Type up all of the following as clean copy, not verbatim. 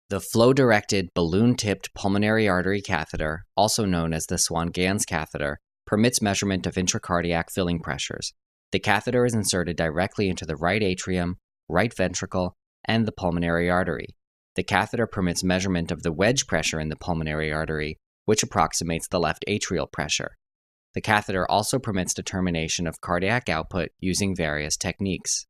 The flow-directed balloon-tipped pulmonary artery catheter, also known as the Swan-Ganz catheter, permits measurement of intracardiac filling pressures. The catheter is inserted directly into the right atrium, right ventricle, and the pulmonary artery. The catheter permits measurement of the wedge pressure in the pulmonary artery, which approximates the left atrial pressure. The catheter also permits determination of cardiac output using various techniques.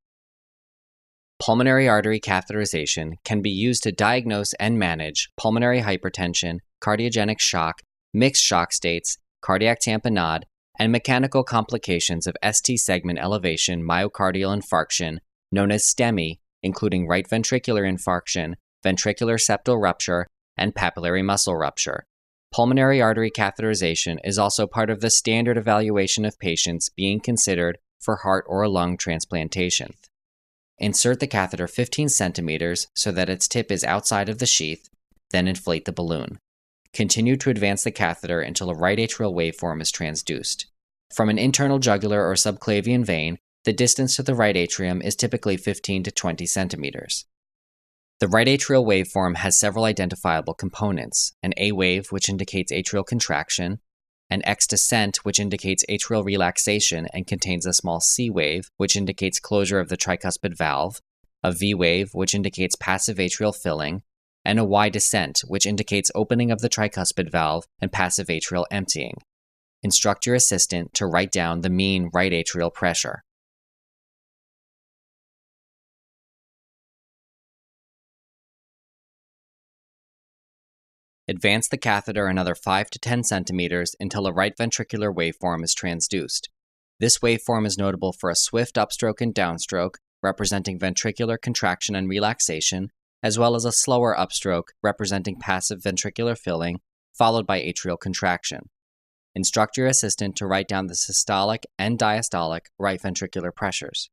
Pulmonary artery catheterization can be used to diagnose and manage pulmonary hypertension, cardiogenic shock, mixed shock states, cardiac tamponade, and mechanical complications of ST segment elevation myocardial infarction, known as STEMI, including right ventricular infarction, ventricular septal rupture, and papillary muscle rupture. Pulmonary artery catheterization is also part of the standard evaluation of patients being considered for heart or lung transplantation. Insert the catheter 15 centimeters so that its tip is outside of the sheath, then inflate the balloon. Continue to advance the catheter until a right atrial waveform is transduced. From an internal jugular or subclavian vein, the distance to the right atrium is typically 15 to 20 centimeters. The right atrial waveform has several identifiable components: an A wave, which indicates atrial contraction, an X descent, which indicates atrial relaxation and contains a small C wave, which indicates closure of the tricuspid valve, a V wave, which indicates passive atrial filling, and a Y descent, which indicates opening of the tricuspid valve and passive atrial emptying. Instruct your assistant to write down the mean right atrial pressure. Advance the catheter another 5 to 10 centimeters until a right ventricular waveform is transduced. This waveform is notable for a swift upstroke and downstroke, representing ventricular contraction and relaxation, as well as a slower upstroke, representing passive ventricular filling, followed by atrial contraction. Instruct your assistant to write down the systolic and diastolic right ventricular pressures.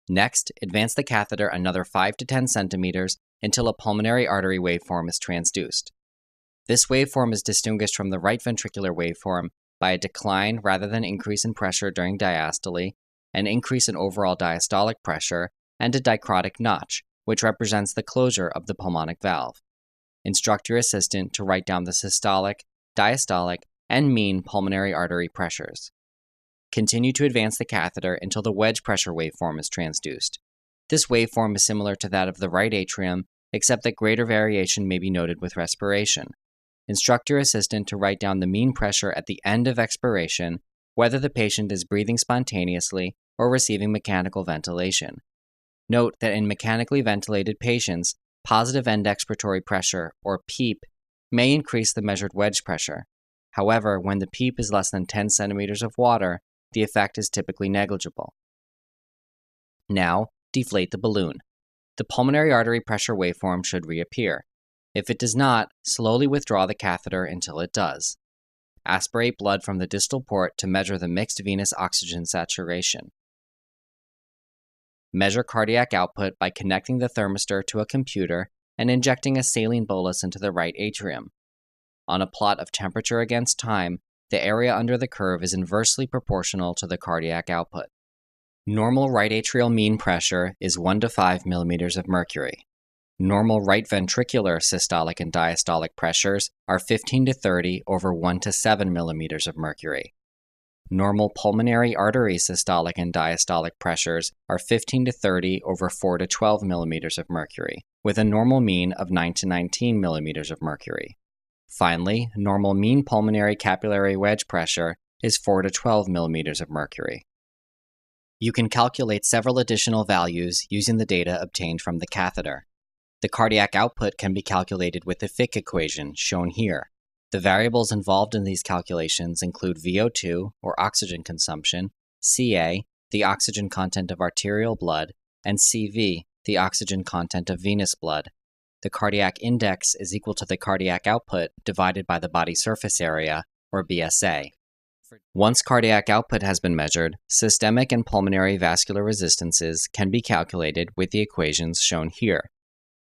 Next, advance the catheter another 5 to 10 centimeters until a pulmonary artery waveform is transduced. This waveform is distinguished from the right ventricular waveform by a decline rather than increase in pressure during diastole, an increase in overall diastolic pressure, and a dicrotic notch, which represents the closure of the pulmonic valve. Instruct your assistant to write down the systolic, diastolic, and mean pulmonary artery pressures. Continue to advance the catheter until the wedge pressure waveform is transduced. This waveform is similar to that of the right atrium, except that greater variation may be noted with respiration. Instruct your assistant to write down the mean pressure at the end of expiration, whether the patient is breathing spontaneously or receiving mechanical ventilation. Note that in mechanically ventilated patients, positive end expiratory pressure, or PEEP, may increase the measured wedge pressure. However, when the PEEP is less than 10 centimeters of water, the effect is typically negligible. Now, deflate the balloon. The pulmonary artery pressure waveform should reappear. If it does not, slowly withdraw the catheter until it does. Aspirate blood from the distal port to measure the mixed venous oxygen saturation. Measure cardiac output by connecting the thermistor to a computer and injecting a saline bolus into the right atrium. On a plot of temperature against time, the area under the curve is inversely proportional to the cardiac output. Normal right atrial mean pressure is 1 to 5 millimeters of mercury. Normal right ventricular systolic and diastolic pressures are 15 to 30 over 1 to 7 millimeters of mercury. Normal pulmonary artery systolic and diastolic pressures are 15 to 30 over 4 to 12 millimeters of mercury, with a normal mean of 9 to 19 millimeters of mercury. Finally, normal mean pulmonary capillary wedge pressure is 4 to 12 millimeters of mercury. You can calculate several additional values using the data obtained from the catheter. The cardiac output can be calculated with the Fick equation, shown here. The variables involved in these calculations include VO2, or oxygen consumption, Ca, the oxygen content of arterial blood, and Cv, the oxygen content of venous blood. The cardiac index is equal to the cardiac output divided by the body surface area, or BSA. Once cardiac output has been measured, systemic and pulmonary vascular resistances can be calculated with the equations shown here.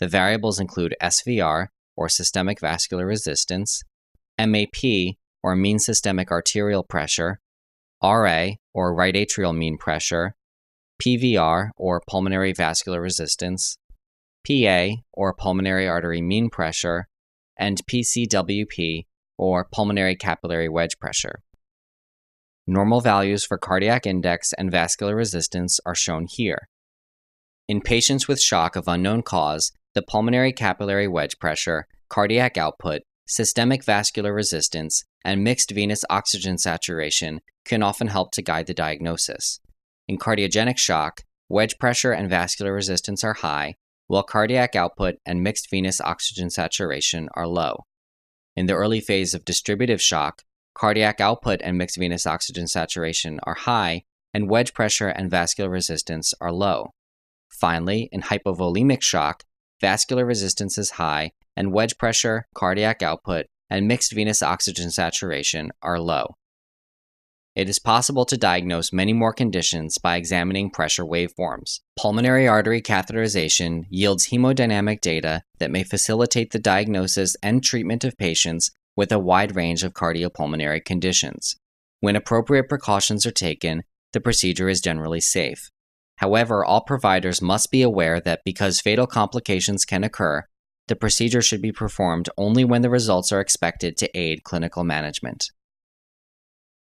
The variables include SVR, or systemic vascular resistance, MAP, or mean systemic arterial pressure, RA, or right atrial mean pressure, PVR, or pulmonary vascular resistance, PA, or pulmonary artery mean pressure, and PCWP, or pulmonary capillary wedge pressure. Normal values for cardiac index and vascular resistance are shown here. In patients with shock of unknown cause, the pulmonary capillary wedge pressure, cardiac output, systemic vascular resistance, and mixed venous oxygen saturation can often help to guide the diagnosis. In cardiogenic shock, wedge pressure and vascular resistance are high, while cardiac output and mixed venous oxygen saturation are low. In the early phase of distributive shock, cardiac output and mixed venous oxygen saturation are high, and wedge pressure and vascular resistance are low. Finally, in hypovolemic shock, vascular resistance is high, and wedge pressure, cardiac output, and mixed venous oxygen saturation are low. It is possible to diagnose many more conditions by examining pressure waveforms. Pulmonary artery catheterization yields hemodynamic data that may facilitate the diagnosis and treatment of patients with a wide range of cardiopulmonary conditions. When appropriate precautions are taken, the procedure is generally safe. However, all providers must be aware that because fatal complications can occur, the procedure should be performed only when the results are expected to aid clinical management.